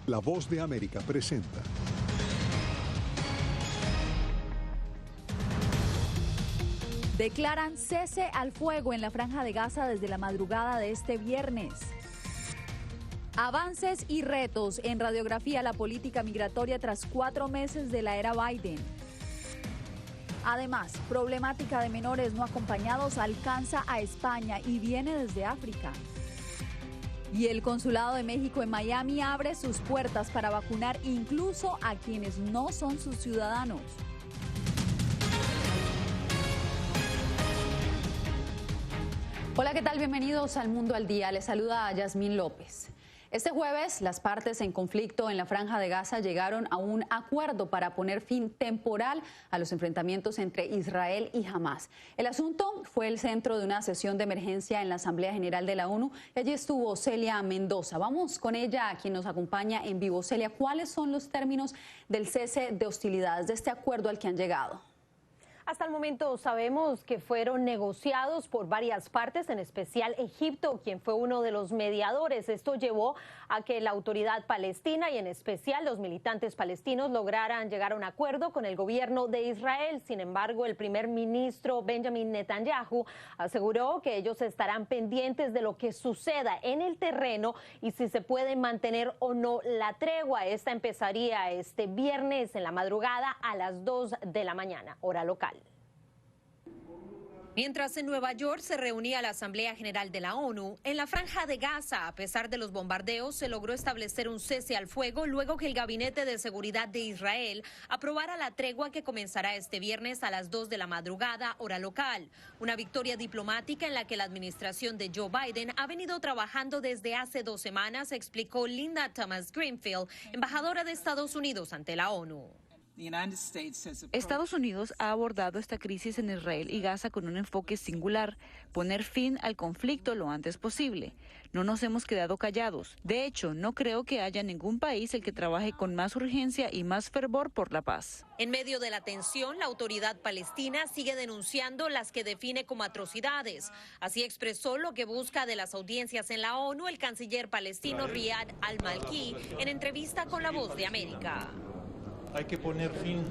La Voz de América presenta. Declaran cese al fuego en la Franja de Gaza desde la madrugada de este viernes. Avances y retos en radiografía a la política migratoria tras 4 meses de la era Biden. Además, problemática de menores no acompañados alcanza a España y viene desde África. Y el Consulado de México en Miami abre sus puertas para vacunar incluso a quienes no son sus ciudadanos. Hola, ¿qué tal? Bienvenidos al Mundo al Día. Les saluda a Yasmín López. Este jueves, las partes en conflicto en la Franja de Gaza llegaron a un acuerdo para poner fin temporal a los enfrentamientos entre Israel y Hamás. El asunto fue el centro de una sesión de emergencia en la Asamblea General de la ONU y allí estuvo Celia Mendoza. Vamos con ella, quien nos acompaña en vivo. Celia, ¿cuáles son los términos del cese de hostilidades, de este acuerdo al que han llegado? Hasta el momento sabemos que fueron negociados por varias partes, en especial Egipto, quien fue uno de los mediadores. Esto llevó a que la autoridad palestina y en especial los militantes palestinos lograran llegar a un acuerdo con el gobierno de Israel. Sin embargo, el primer ministro Benjamin Netanyahu aseguró que ellos estarán pendientes de lo que suceda en el terreno y si se puede mantener o no la tregua. Esta empezaría este viernes en la madrugada a las 2 de la mañana, hora local. Mientras en Nueva York se reunía la Asamblea General de la ONU, en la Franja de Gaza, a pesar de los bombardeos, se logró establecer un cese al fuego luego que el Gabinete de Seguridad de Israel aprobara la tregua que comenzará este viernes a las 2 de la madrugada, hora local. Una victoria diplomática en la que la administración de Joe Biden ha venido trabajando desde hace 2 semanas, explicó Linda Thomas Greenfield, embajadora de Estados Unidos ante la ONU. Estados Unidos ha abordado esta crisis en Israel y Gaza con un enfoque singular: poner fin al conflicto lo antes posible. No nos hemos quedado callados. De hecho, no creo que haya ningún país el que trabaje con más urgencia y más fervor por la paz. En medio de la tensión, la autoridad palestina sigue denunciando las que define como atrocidades. Así expresó lo que busca de las audiencias en la ONU el canciller palestino Riyad al-Malki en entrevista con La Voz de América. Hay que poner fin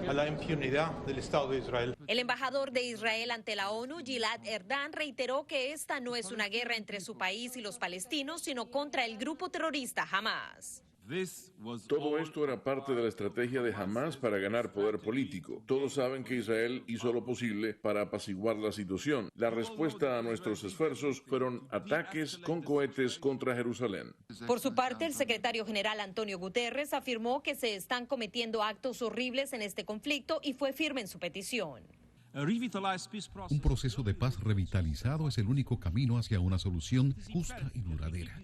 a la impunidad del Estado de Israel. El embajador de Israel ante la ONU, Gilad Erdan, reiteró que esta no es una guerra entre su país y los palestinos, sino contra el grupo terrorista Hamás. Todo esto era parte de la estrategia de Hamás para ganar poder político. Todos saben que Israel hizo lo posible para apaciguar la situación. La respuesta a nuestros esfuerzos fueron ataques con cohetes contra Jerusalén. Por su parte, el secretario general Antonio Guterres afirmó que se están cometiendo actos horribles en este conflicto y fue firme en su petición. Un proceso de paz revitalizado es el único camino hacia una solución justa y duradera.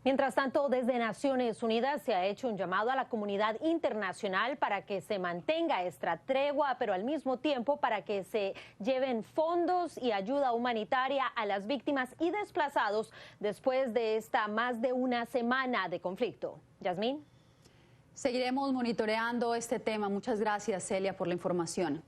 Mientras tanto, desde Naciones Unidas se ha hecho un llamado a la comunidad internacional para que se mantenga esta tregua, pero al mismo tiempo para que se lleven fondos y ayuda humanitaria a las víctimas y desplazados después de esta más de una semana de conflicto. Yasmín. Seguiremos monitoreando este tema. Muchas gracias, Celia, por la información.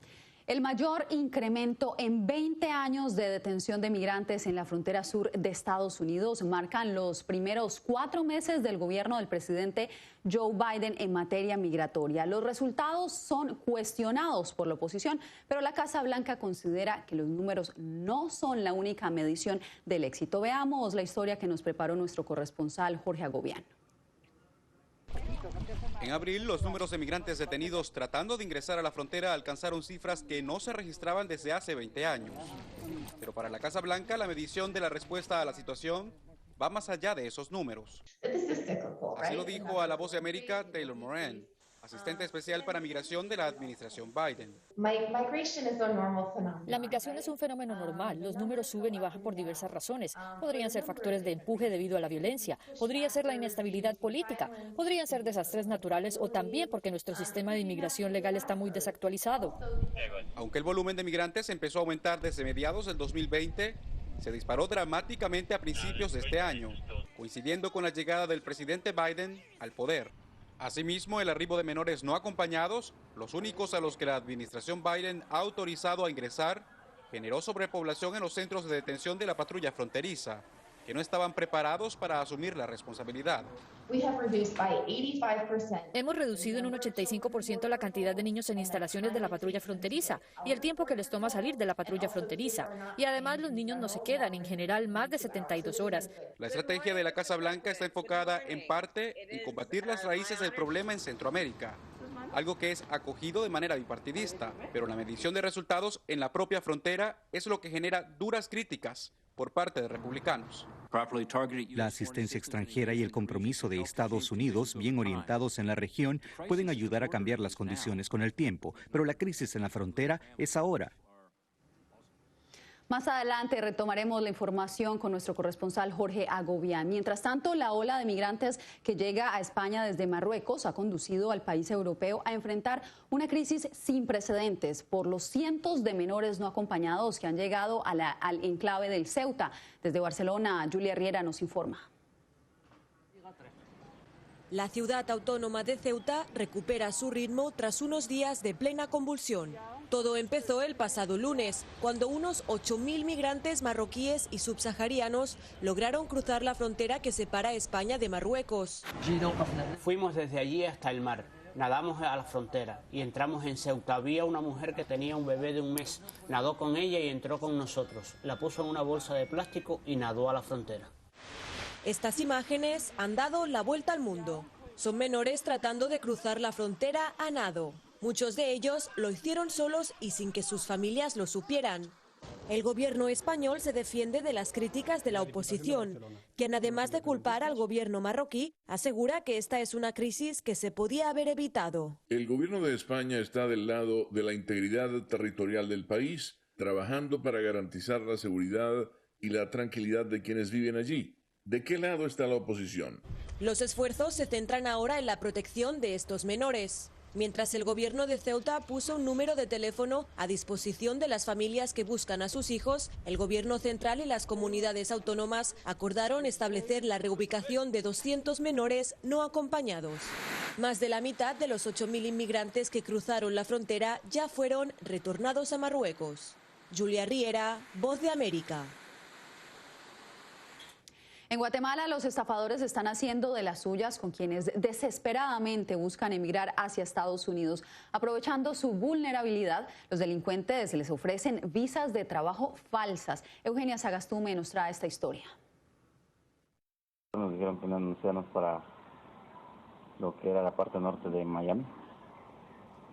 El mayor incremento en 20 años de detención de migrantes en la frontera sur de Estados Unidos marcan los primeros 4 meses del gobierno del presidente Joe Biden en materia migratoria. Los resultados son cuestionados por la oposición, pero la Casa Blanca considera que los números no son la única medición del éxito. Veamos la historia que nos preparó nuestro corresponsal Jorge Agobián. En abril, los números de migrantes detenidos tratando de ingresar a la frontera alcanzaron cifras que no se registraban desde hace 20 años. Pero para la Casa Blanca, la medición de la respuesta a la situación va más allá de esos números. Así lo dijo a La Voz de América Taylor Moran, asistente especial para migración de la administración Biden. La migración es un fenómeno normal. Los números suben y bajan por diversas razones. Podrían ser factores de empuje debido a la violencia, podría ser la inestabilidad política, podrían ser desastres naturales o también porque nuestro sistema de inmigración legal está muy desactualizado. Aunque el volumen de migrantes empezó a aumentar desde mediados del 2020, se disparó dramáticamente a principios de este año, coincidiendo con la llegada del presidente Biden al poder. Asimismo, el arribo de menores no acompañados, los únicos a los que la administración Biden ha autorizado a ingresar, generó sobrepoblación en los centros de detención de la patrulla fronteriza. que no estaban preparados para asumir la responsabilidad. Hemos reducido en un 85% la cantidad de niños en instalaciones de la patrulla fronteriza y el tiempo que les toma salir de la patrulla fronteriza. Y además los niños no se quedan, en general, más de 72 horas. La estrategia de la Casa Blanca está enfocada en parte en combatir las raíces del problema en Centroamérica, algo que es acogido de manera bipartidista, pero la medición de resultados en la propia frontera es lo que genera duras críticas por parte de republicanos. La asistencia extranjera y el compromiso de Estados Unidos, bien orientados en la región, pueden ayudar a cambiar las condiciones con el tiempo, pero la crisis en la frontera es ahora. Más adelante retomaremos la información con nuestro corresponsal Jorge Agobián. Mientras tanto, la ola de migrantes que llega a España desde Marruecos ha conducido al país europeo a enfrentar una crisis sin precedentes por los cientos de menores no acompañados que han llegado al enclave del Ceuta. Desde Barcelona, Julia Riera nos informa. La ciudad autónoma de Ceuta recupera su ritmo tras unos días de plena convulsión. Todo empezó el pasado lunes, cuando unos 8.000 migrantes marroquíes y subsaharianos lograron cruzar la frontera que separa España de Marruecos. Fuimos desde allí hasta el mar, nadamos a la frontera y entramos en Ceuta. Había una mujer que tenía un bebé de un mes, nadó con ella y entró con nosotros. La puso en una bolsa de plástico y nadó a la frontera. Estas imágenes han dado la vuelta al mundo. Son menores tratando de cruzar la frontera a nado. Muchos de ellos lo hicieron solos y sin que sus familias lo supieran. El gobierno español se defiende de las críticas de la oposición, quien además de culpar al gobierno marroquí, asegura que esta es una crisis que se podía haber evitado. El gobierno de España está del lado de la integridad territorial del país, trabajando para garantizar la seguridad y la tranquilidad de quienes viven allí. ¿De qué lado está la oposición? Los esfuerzos se centran ahora en la protección de estos menores. Mientras el gobierno de Ceuta puso un número de teléfono a disposición de las familias que buscan a sus hijos, el gobierno central y las comunidades autónomas acordaron establecer la reubicación de 200 menores no acompañados. Más de la mitad de los 8.000 inmigrantes que cruzaron la frontera ya fueron retornados a Marruecos. Julia Riera, Voz de América. En Guatemala, los estafadores están haciendo de las suyas con quienes desesperadamente buscan emigrar hacia Estados Unidos. Aprovechando su vulnerabilidad, los delincuentes les ofrecen visas de trabajo falsas. Eugenia Sagastume nos trae esta historia. Nos dijeron que no anunciarnos para lo que era la parte norte de Miami.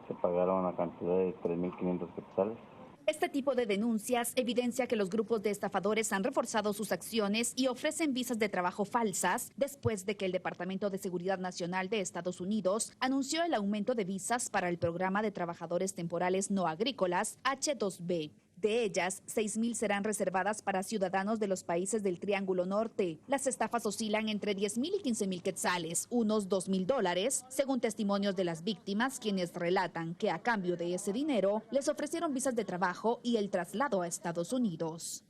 Se pagaron una cantidad de 3.500 quetzales. Este tipo de denuncias evidencia que los grupos de estafadores han reforzado sus acciones y ofrecen visas de trabajo falsas después de que el Departamento de Seguridad Nacional de Estados Unidos anunció el aumento de visas para el programa de trabajadores temporales no agrícolas H-2B. De ellas, 6.000 serán reservadas para ciudadanos de los países del Triángulo Norte. Las estafas oscilan entre 10.000 y 15.000 quetzales, unos $2.000, según testimonios de las víctimas, quienes relatan que a cambio de ese dinero les ofrecieron visas de trabajo y el traslado a Estados Unidos.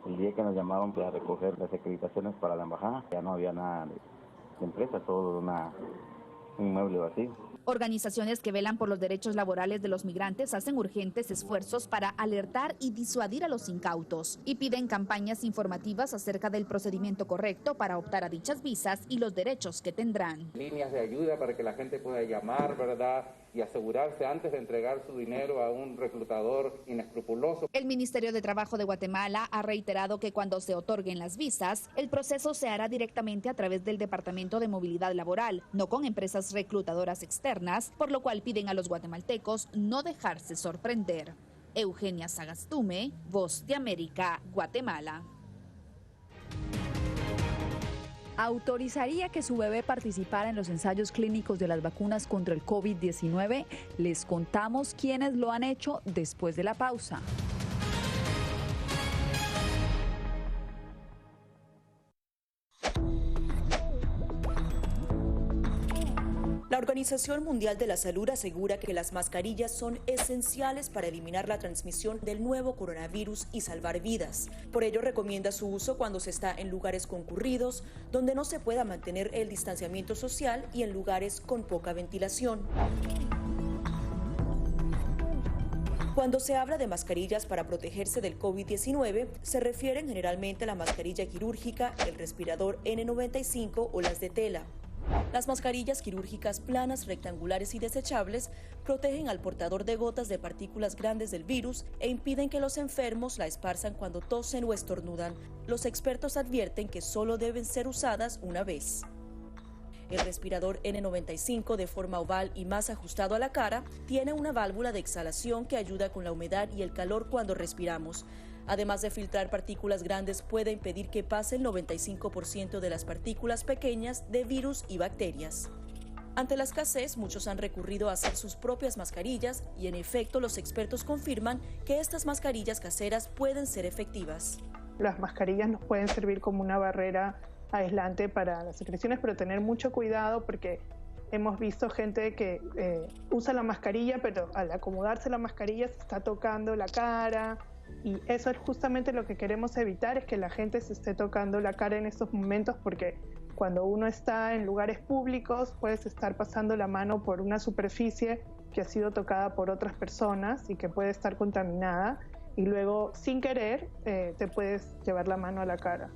El día que nos llamaron para recoger las acreditaciones para la embajada, ya no había nada de empresa, todo un inmueble vacío. Organizaciones que velan por los derechos laborales de los migrantes hacen urgentes esfuerzos para alertar y disuadir a los incautos y piden campañas informativas acerca del procedimiento correcto para optar a dichas visas y los derechos que tendrán. Líneas de ayuda para que la gente pueda llamar, ¿verdad?, y asegurarse antes de entregar su dinero a un reclutador inescrupuloso. El Ministerio de Trabajo de Guatemala ha reiterado que cuando se otorguen las visas, el proceso se hará directamente a través del Departamento de Movilidad Laboral, no con empresas reclutadoras externas, por lo cual piden a los guatemaltecos no dejarse sorprender. Eugenia Sagastume, Voz de América, Guatemala. ¿Autorizaría que su bebé participara en los ensayos clínicos de las vacunas contra el COVID-19? Les contamos quiénes lo han hecho después de la pausa. La Organización Mundial de la Salud asegura que las mascarillas son esenciales para eliminar la transmisión del nuevo coronavirus y salvar vidas. Por ello, recomienda su uso cuando se está en lugares concurridos, donde no se pueda mantener el distanciamiento social y en lugares con poca ventilación. Cuando se habla de mascarillas para protegerse del COVID-19, se refieren generalmente a la mascarilla quirúrgica, el respirador N95 o las de tela. Las mascarillas quirúrgicas planas, rectangulares y desechables protegen al portador de gotas de partículas grandes del virus e impiden que los enfermos la esparzan cuando tosen o estornudan. Los expertos advierten que solo deben ser usadas una vez. El respirador N95, de forma oval y más ajustado a la cara, tiene una válvula de exhalación que ayuda con la humedad y el calor cuando respiramos. Además de filtrar partículas grandes, puede impedir que pase el 95% de las partículas pequeñas de virus y bacterias. Ante la escasez, muchos han recurrido a hacer sus propias mascarillas y, en efecto, los expertos confirman que estas mascarillas caseras pueden ser efectivas. Las mascarillas nos pueden servir como una barrera aislante para las secreciones, pero tener mucho cuidado porque hemos visto gente que usa la mascarilla, pero al acomodarse la mascarilla se está tocando la cara. Y eso es justamente lo que queremos evitar, es que la gente se esté tocando la cara en estos momentos, porque cuando uno está en lugares públicos puedes estar pasando la mano por una superficie que ha sido tocada por otras personas y que puede estar contaminada y luego sin querer te puedes llevar la mano a la cara.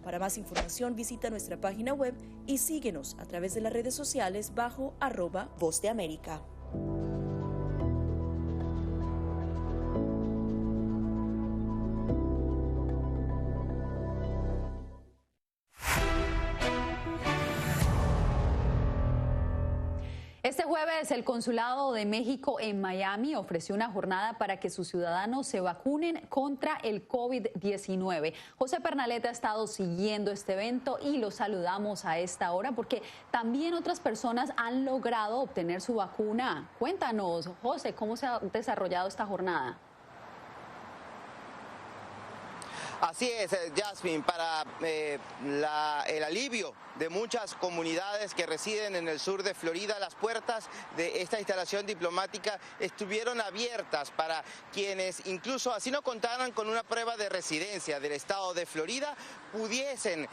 Para más información visita nuestra página web y síguenos a través de las redes sociales bajo @Voz de América. Este jueves, el Consulado de México en Miami ofreció una jornada para que sus ciudadanos se vacunen contra el COVID-19. José Pernalete ha estado siguiendo este evento y lo saludamos a esta hora porque también otras personas han logrado obtener su vacuna. Cuéntanos, José, ¿cómo se ha desarrollado esta jornada? Así es, Jasmine, para el alivio de muchas comunidades que residen en el sur de Florida, las puertas de esta instalación diplomática estuvieron abiertas para quienes, incluso así no contaran con una prueba de residencia del estado de Florida, pudiesen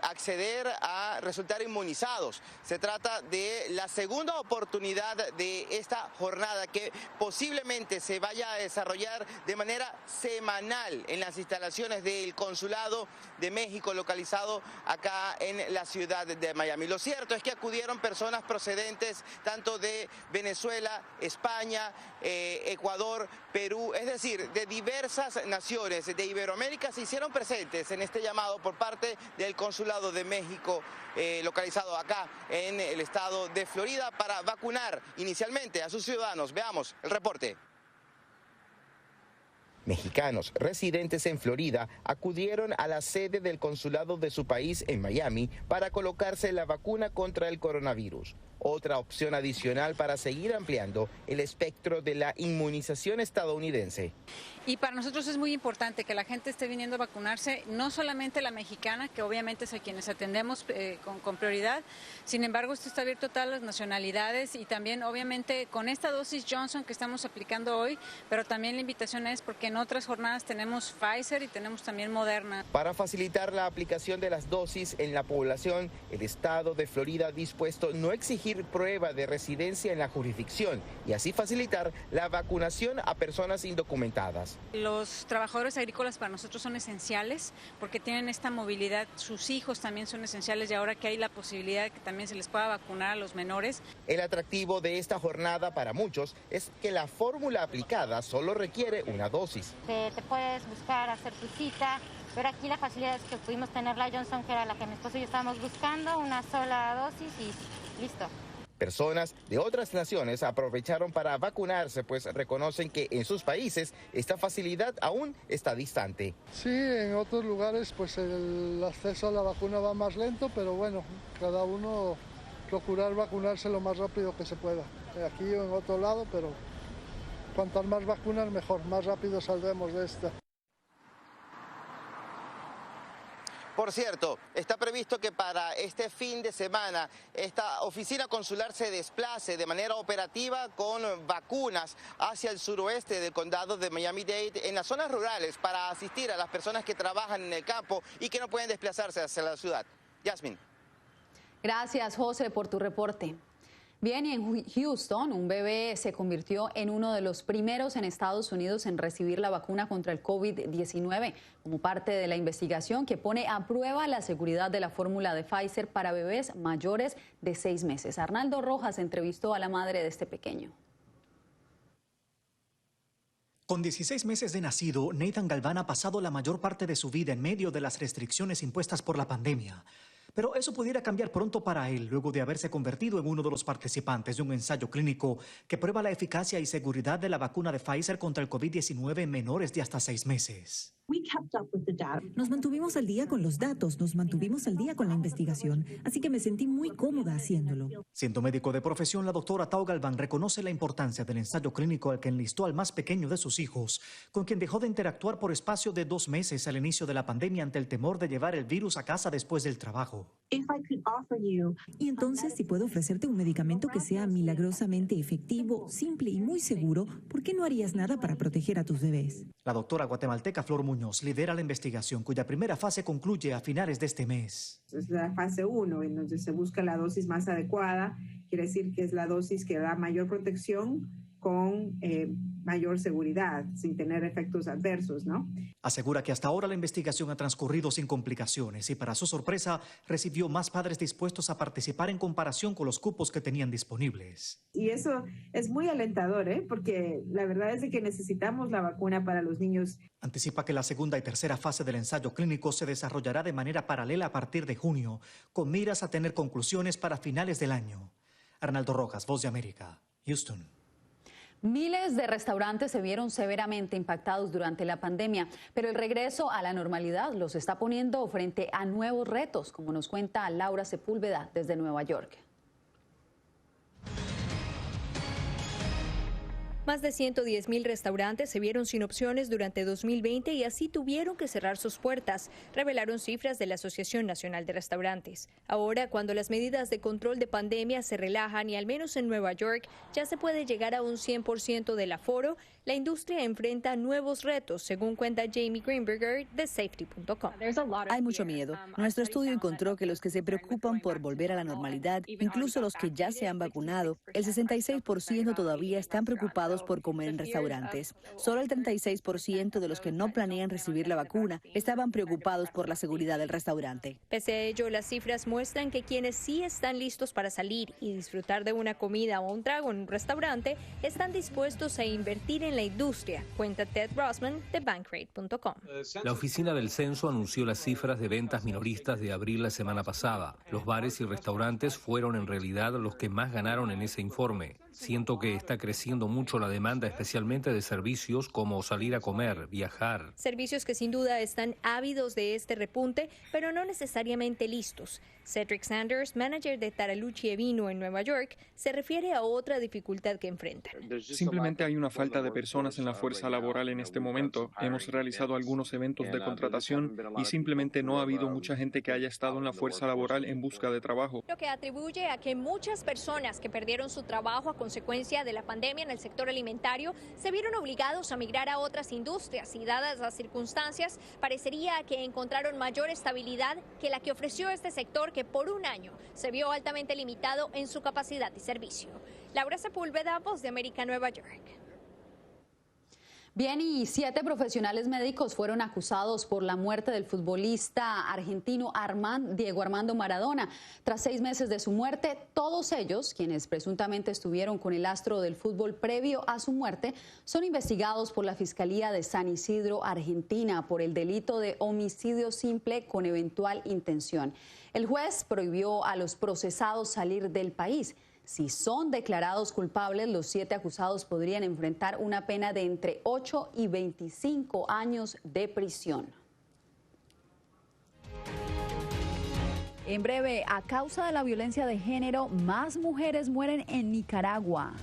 acceder a resultar inmunizados. Se trata de la segunda oportunidad de esta jornada que posiblemente se vaya a desarrollar de manera semanal en las instalaciones del Consulado de México localizado acá en la ciudad de Miami. Lo cierto es que acudieron personas procedentes tanto de Venezuela, España, Ecuador, Perú, es decir, de diversas naciones de Iberoamérica se hicieron presentes en este llamado por parte del Consulado de México localizado acá en el estado de Florida para vacunar inicialmente a sus ciudadanos. Veamos el reporte. Mexicanos residentes en Florida acudieron a la sede del consulado de su país en Miami para colocarse la vacuna contra el coronavirus. Otra opción adicional para seguir ampliando el espectro de la inmunización estadounidense. Y para nosotros es muy importante que la gente esté viniendo a vacunarse, no solamente la mexicana, que obviamente es a quienes atendemos con prioridad, sin embargo esto está abierto a todas las nacionalidades y también obviamente con esta dosis Johnson que estamos aplicando hoy, pero también la invitación es porque en otras jornadas tenemos Pfizer y tenemos también Moderna. Para facilitar la aplicación de las dosis en la población, el estado de Florida ha dispuesto no exigir prueba de residencia en la jurisdicción y así facilitar la vacunación a personas indocumentadas. Los trabajadores agrícolas para nosotros son esenciales porque tienen esta movilidad, sus hijos también son esenciales y ahora que hay la posibilidad de que también se les pueda vacunar a los menores. El atractivo de esta jornada para muchos es que la fórmula aplicada solo requiere una dosis. Te puedes buscar hacer tu cita, pero aquí la facilidad es que pudimos tener la Johnson, que era la que mi esposo y yo estábamos buscando, una sola dosis y listo. Personas de otras naciones aprovecharon para vacunarse, pues reconocen que en sus países esta facilidad aún está distante. Sí, en otros lugares pues el acceso a la vacuna va más lento, pero bueno, cada uno procurar vacunarse lo más rápido que se pueda. Aquí o en otro lado, pero cuantas más vacunas mejor, más rápido saldremos de esta. Por cierto, está previsto que para este fin de semana esta oficina consular se desplace de manera operativa con vacunas hacia el suroeste del condado de Miami-Dade en las zonas rurales para asistir a las personas que trabajan en el campo y que no pueden desplazarse hacia la ciudad. Yasmin. Gracias, José, por tu reporte. Bien, y en Houston, un bebé se convirtió en uno de los primeros en Estados Unidos en recibir la vacuna contra el COVID-19, como parte de la investigación que pone a prueba la seguridad de la fórmula de Pfizer para bebés mayores de 6 meses. Arnaldo Rojas entrevistó a la madre de este pequeño. Con 16 meses de nacido, Nathan Galván ha pasado la mayor parte de su vida en medio de las restricciones impuestas por la pandemia. Pero eso pudiera cambiar pronto para él, luego de haberse convertido en uno de los participantes de un ensayo clínico que prueba la eficacia y seguridad de la vacuna de Pfizer contra el COVID-19 en menores de hasta 6 meses. Nos mantuvimos al día con los datos, nos mantuvimos al día con la investigación, así que me sentí muy cómoda haciéndolo. Siendo médico de profesión, la doctora Tao Galván reconoce la importancia del ensayo clínico al que enlistó al más pequeño de sus hijos, con quien dejó de interactuar por espacio de 2 meses al inicio de la pandemia ante el temor de llevar el virus a casa después del trabajo. Y entonces, si puedo ofrecerte un medicamento que sea milagrosamente efectivo, simple y muy seguro, ¿por qué no harías nada para proteger a tus bebés? La doctora guatemalteca Flor Muñoz lidera la investigación, cuya primera fase concluye a finales de este mes. Es la fase 1, en donde se busca la dosis más adecuada, quiere decir que es la dosis que da mayor protección con mayor seguridad, sin tener efectos adversos, ¿no? Asegura que hasta ahora la investigación ha transcurrido sin complicaciones y, para su sorpresa, recibió más padres dispuestos a participar en comparación con los cupos que tenían disponibles. Y eso es muy alentador, porque la verdad es que necesitamos la vacuna para los niños. Anticipa que la segunda y tercera fase del ensayo clínico se desarrollará de manera paralela a partir de junio, con miras a tener conclusiones para finales del año. Arnaldo Rojas, Voz de América, Houston. Miles de restaurantes se vieron severamente impactados durante la pandemia, pero el regreso a la normalidad los está poniendo frente a nuevos retos, como nos cuenta Laura Sepúlveda desde Nueva York. Más de 110,000 restaurantes se vieron sin opciones durante 2020 y así tuvieron que cerrar sus puertas, revelaron cifras de la Asociación Nacional de Restaurantes. Ahora, cuando las medidas de control de pandemia se relajan y al menos en Nueva York ya se puede llegar a un 100% del aforo, la industria enfrenta nuevos retos, según cuenta Jamie Greenberger de Safety.com. Hay mucho miedo. Nuestro estudio encontró que los que se preocupan por volver a la normalidad, incluso los que ya se han vacunado, el 66% todavía están preocupados por comer en restaurantes. Solo el 36% de los que no planean recibir la vacuna estaban preocupados por la seguridad del restaurante. Pese a ello, las cifras muestran que quienes sí están listos para salir y disfrutar de una comida o un trago en un restaurante están dispuestos a invertir en la industria, cuenta Ted Rossman de Bankrate.com. La oficina del censo anunció las cifras de ventas minoristas de abril la semana pasada. Los bares y restaurantes fueron en realidad los que más ganaron en ese informe. Siento que está creciendo mucho la demanda, especialmente de servicios como salir a comer, viajar. Servicios que sin duda están ávidos de este repunte, pero no necesariamente listos. Cedric Sanders, manager de Taralucci e Vino en Nueva York, se refiere a otra dificultad que enfrentan. Simplemente hay una falta de personas en la fuerza laboral en este momento. Hemos realizado algunos eventos de contratación y simplemente no ha habido mucha gente que haya estado en la fuerza laboral en busca de trabajo. Lo que atribuye a que muchas personas que perdieron su trabajo a consecuencia de la pandemia en el sector alimentario se vieron obligados a migrar a otras industrias y, dadas las circunstancias, parecería que encontraron mayor estabilidad que la que ofreció este sector, que por un año se vio altamente limitado en su capacidad y servicio. Laura Sepúlveda, Voz de América, Nueva York. Bien, y 7 profesionales médicos fueron acusados por la muerte del futbolista argentino Diego Armando Maradona. Tras 6 meses de su muerte, todos ellos, quienes presuntamente estuvieron con el astro del fútbol previo a su muerte, son investigados por la Fiscalía de San Isidro, Argentina, por el delito de homicidio simple con eventual intención. El juez prohibió a los procesados salir del país. Si son declarados culpables, los 7 acusados podrían enfrentar una pena de entre 8 y 25 años de prisión. En breve, a causa de la violencia de género, más mujeres mueren en Nicaragua.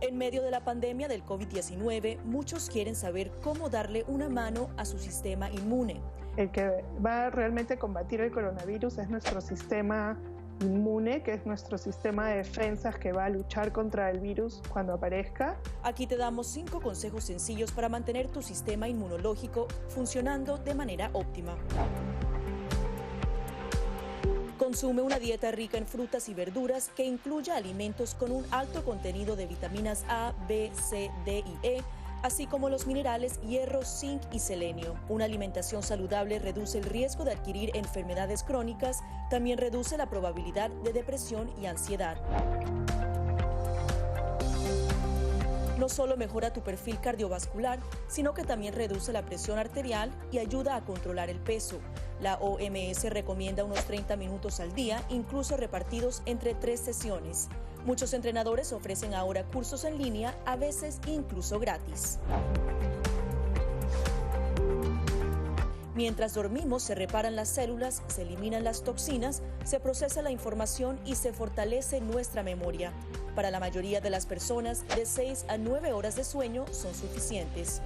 En medio de la pandemia del COVID-19, muchos quieren saber cómo darle una mano a su sistema inmune. El que va realmente a combatir el coronavirus es nuestro sistema inmune, que es nuestro sistema de defensas que va a luchar contra el virus cuando aparezca. Aquí te damos 5 consejos sencillos para mantener tu sistema inmunológico funcionando de manera óptima. Consume una dieta rica en frutas y verduras que incluya alimentos con un alto contenido de vitaminas A, B, C, D y E, así como los minerales hierro, zinc y selenio. Una alimentación saludable reduce el riesgo de adquirir enfermedades crónicas, también reduce la probabilidad de depresión y ansiedad. No solo mejora tu perfil cardiovascular, sino que también reduce la presión arterial y ayuda a controlar el peso. La OMS recomienda unos 30 minutos al día, incluso repartidos entre 3 sesiones. Muchos entrenadores ofrecen ahora cursos en línea, a veces incluso gratis. Mientras dormimos, se reparan las células, se eliminan las toxinas, se procesa la información y se fortalece nuestra memoria. Para la mayoría de las personas, de 6 a 9 horas de sueño son suficientes.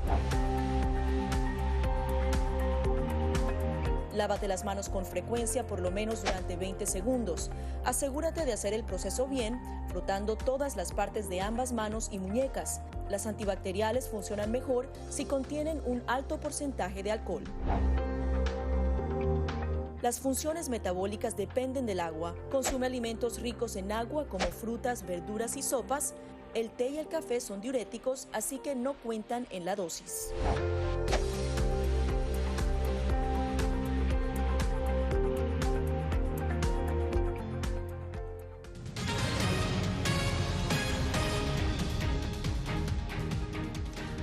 Lávate las manos con frecuencia, por lo menos durante 20 segundos. Asegúrate de hacer el proceso bien, frotando todas las partes de ambas manos y muñecas. Las antibacteriales funcionan mejor si contienen un alto porcentaje de alcohol. Las funciones metabólicas dependen del agua. Consume alimentos ricos en agua como frutas, verduras y sopas. El té y el café son diuréticos, así que no cuentan en la dosis.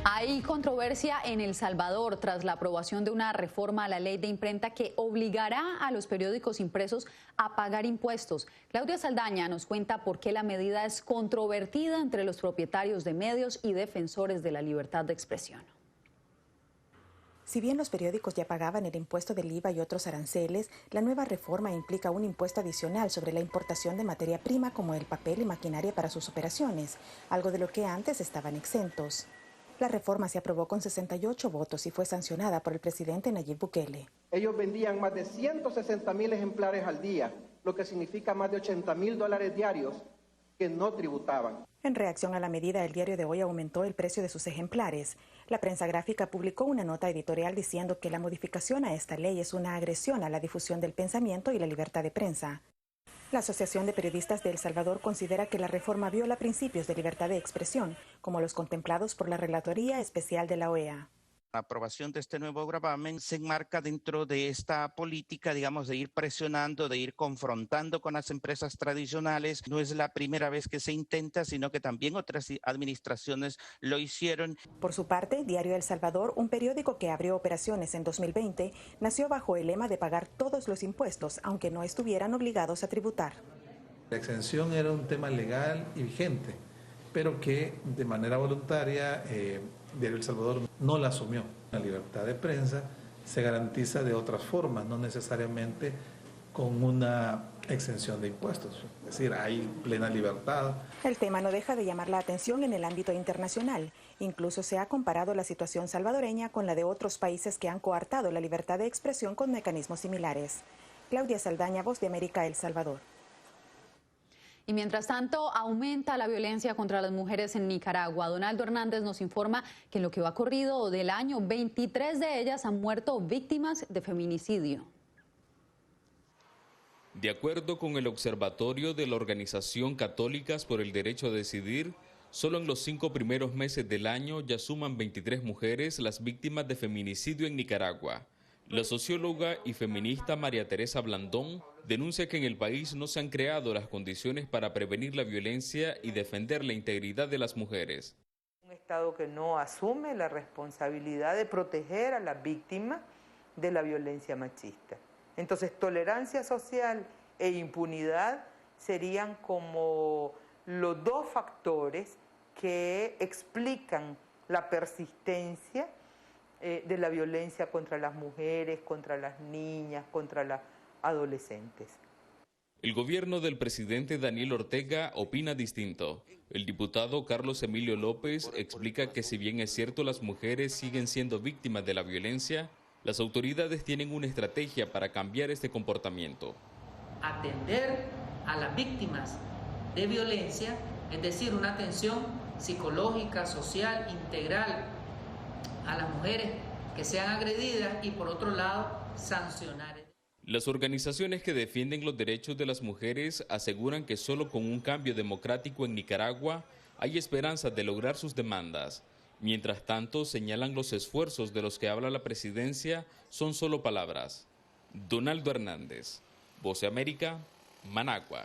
Hay controversia en El Salvador tras la aprobación de una reforma a la ley de imprenta que obligará a los periódicos impresos a pagar impuestos. Claudia Saldaña nos cuenta por qué la medida es controvertida entre los propietarios de medios y defensores de la libertad de expresión. Si bien los periódicos ya pagaban el impuesto del IVA y otros aranceles, la nueva reforma implica un impuesto adicional sobre la importación de materia prima como el papel y maquinaria para sus operaciones, algo de lo que antes estaban exentos. La reforma se aprobó con 68 votos y fue sancionada por el presidente Nayib Bukele. Ellos vendían más de 160,000 ejemplares al día, lo que significa más de $80,000 diarios que no tributaban. En reacción a la medida, el Diario de Hoy aumentó el precio de sus ejemplares. La prensa gráfica publicó una nota editorial diciendo que la modificación a esta ley es una agresión a la difusión del pensamiento y la libertad de prensa. La Asociación de Periodistas de El Salvador considera que la reforma viola principios de libertad de expresión, como los contemplados por la Relatoría Especial de la OEA. La aprobación de este nuevo gravamen se enmarca dentro de esta política, digamos, de ir presionando, de ir confrontando con las empresas tradicionales. No es la primera vez que se intenta, sino que también otras administraciones lo hicieron. Por su parte, Diario El Salvador, un periódico que abrió operaciones en 2020, nació bajo el lema de pagar todos los impuestos, aunque no estuvieran obligados a tributar. La exención era un tema legal y vigente, pero que de manera voluntaria Diario El Salvador no la asumió. La libertad de prensa se garantiza de otras formas, no necesariamente con una exención de impuestos. Es decir, hay plena libertad. El tema no deja de llamar la atención en el ámbito internacional. Incluso se ha comparado la situación salvadoreña con la de otros países que han coartado la libertad de expresión con mecanismos similares. Claudia Saldaña, Voz de América, El Salvador. Y mientras tanto, aumenta la violencia contra las mujeres en Nicaragua. Donaldo Hernández nos informa que en lo que va corrido del año, 23 de ellas han muerto víctimas de feminicidio. De acuerdo con el observatorio de la Organización Católicas por el Derecho a Decidir, solo en los 5 primeros meses del año ya suman 23 mujeres las víctimas de feminicidio en Nicaragua. La socióloga y feminista María Teresa Blandón denuncia que en el país no se han creado las condiciones para prevenir la violencia y defender la integridad de las mujeres. Un Estado que no asume la responsabilidad de proteger a las víctimas de la violencia machista. Entonces, tolerancia social e impunidad serían como los dos factores que explican la persistencia de la violencia contra las mujeres, contra las niñas, contra las adolescentes. El gobierno del presidente Daniel Ortega opina distinto. El diputado Carlos Emilio López explica que si bien es cierto las mujeres siguen siendo víctimas de la violencia, las autoridades tienen una estrategia para cambiar este comportamiento. Atender a las víctimas de violencia, es decir, una atención psicológica, social, integral a las mujeres que sean agredidas y por otro lado sancionar. Las organizaciones que defienden los derechos de las mujeres aseguran que solo con un cambio democrático en Nicaragua hay esperanzas de lograr sus demandas. Mientras tanto, señalan los esfuerzos de los que habla la presidencia son solo palabras. Donaldo Hernández, Voz de América, Managua.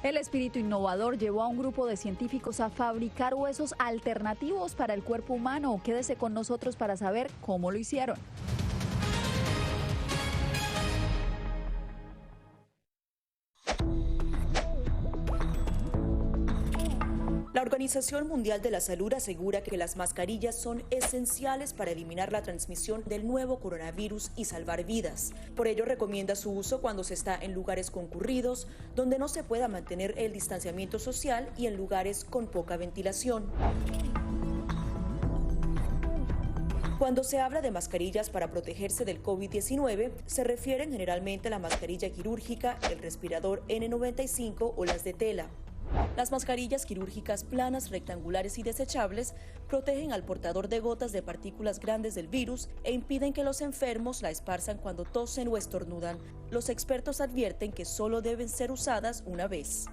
El espíritu innovador llevó a un grupo de científicos a fabricar huesos alternativos para el cuerpo humano. Quédese con nosotros para saber cómo lo hicieron. La Organización Mundial de la Salud asegura que las mascarillas son esenciales para eliminar la transmisión del nuevo coronavirus y salvar vidas. Por ello, recomienda su uso cuando se está en lugares concurridos, donde no se pueda mantener el distanciamiento social y en lugares con poca ventilación. Cuando se habla de mascarillas para protegerse del COVID-19, se refieren generalmente a la mascarilla quirúrgica, el respirador N95 o las de tela. Las mascarillas quirúrgicas planas, rectangulares y desechables protegen al portador de gotas de partículas grandes del virus e impiden que los enfermos la esparzan cuando tosen o estornudan. Los expertos advierten que solo deben ser usadas una vez.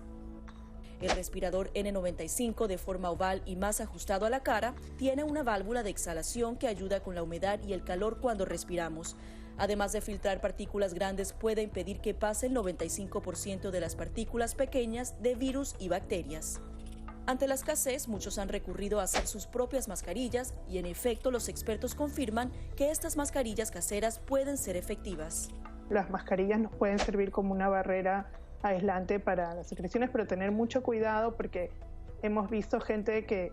El respirador N95, de forma oval y más ajustado a la cara, tiene una válvula de exhalación que ayuda con la humedad y el calor cuando respiramos. Además de filtrar partículas grandes, puede impedir que pase el 95% de las partículas pequeñas de virus y bacterias. Ante la escasez, muchos han recurrido a hacer sus propias mascarillas y en efecto los expertos confirman que estas mascarillas caseras pueden ser efectivas. Las mascarillas nos pueden servir como una barrera aislante para las secreciones, pero tener mucho cuidado porque hemos visto gente que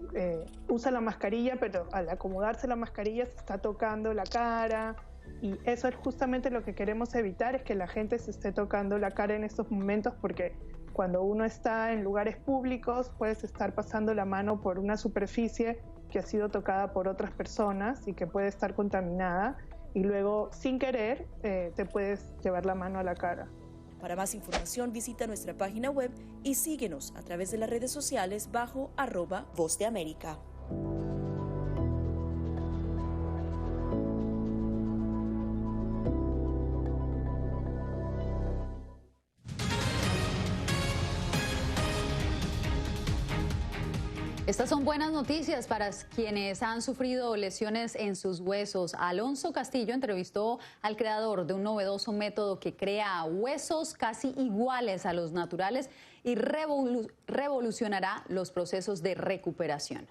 usa la mascarilla, pero al acomodarse la mascarilla se está tocando la cara. Y eso es justamente lo que queremos evitar, es que la gente se esté tocando la cara en estos momentos, porque cuando uno está en lugares públicos puedes estar pasando la mano por una superficie que ha sido tocada por otras personas y que puede estar contaminada y luego sin querer te puedes llevar la mano a la cara. Para más información visita nuestra página web y síguenos a través de las redes sociales bajo @Voz de América. Estas son buenas noticias para quienes han sufrido lesiones en sus huesos. Alonso Castillo entrevistó al creador de un novedoso método que crea huesos casi iguales a los naturales y revolucionará los procesos de recuperación.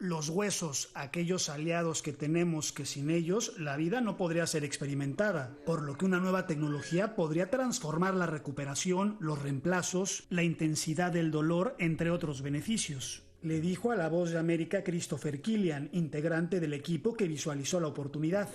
Los huesos, aquellos aliados que tenemos que sin ellos la vida no podría ser experimentada, por lo que una nueva tecnología podría transformar la recuperación, los reemplazos, la intensidad del dolor, entre otros beneficios. Le dijo a La Voz de América Christopher Killian, integrante del equipo que visualizó la oportunidad.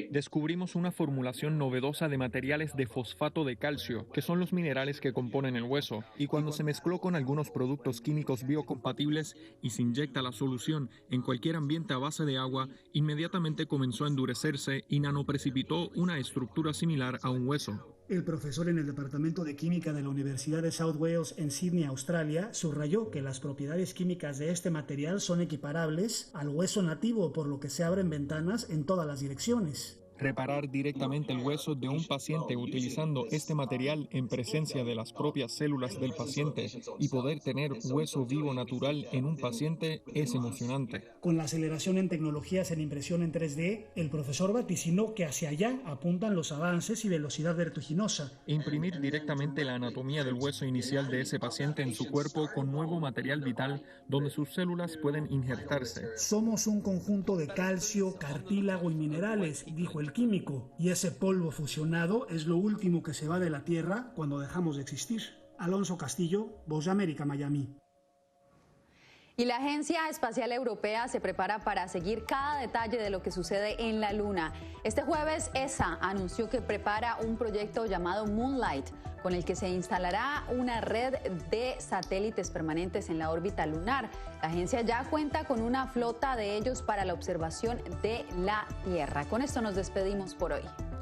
Descubrimos una formulación novedosa de materiales de fosfato de calcio, que son los minerales que componen el hueso, y cuando se mezcló con algunos productos químicos biocompatibles y se inyecta la solución en cualquier ambiente a base de agua, inmediatamente comenzó a endurecerse y nanoprecipitó una estructura similar a un hueso. El profesor en el Departamento de Química de la Universidad de South Wales en Sydney, Australia, subrayó que las propiedades químicas de este material son equiparables al hueso nativo, por lo que se abren ventanas en todas las direcciones. Reparar directamente el hueso de un paciente utilizando este material en presencia de las propias células del paciente y poder tener hueso vivo natural en un paciente es emocionante. Con la aceleración en tecnologías en impresión en 3D, el profesor vaticinó que hacia allá apuntan los avances y velocidad vertiginosa. Imprimir directamente la anatomía del hueso inicial de ese paciente en su cuerpo con nuevo material vital donde sus células pueden injertarse. Somos un conjunto de calcio, cartílago y minerales, dijo el químico, y ese polvo fusionado es lo último que se va de la Tierra cuando dejamos de existir. Alonso Castillo, Voz de América, Miami. Y la Agencia Espacial Europea se prepara para seguir cada detalle de lo que sucede en la Luna. Este jueves, ESA anunció que prepara un proyecto llamado Moonlight, con el que se instalará una red de satélites permanentes en la órbita lunar. La agencia ya cuenta con una flota de ellos para la observación de la Tierra. Con esto nos despedimos por hoy.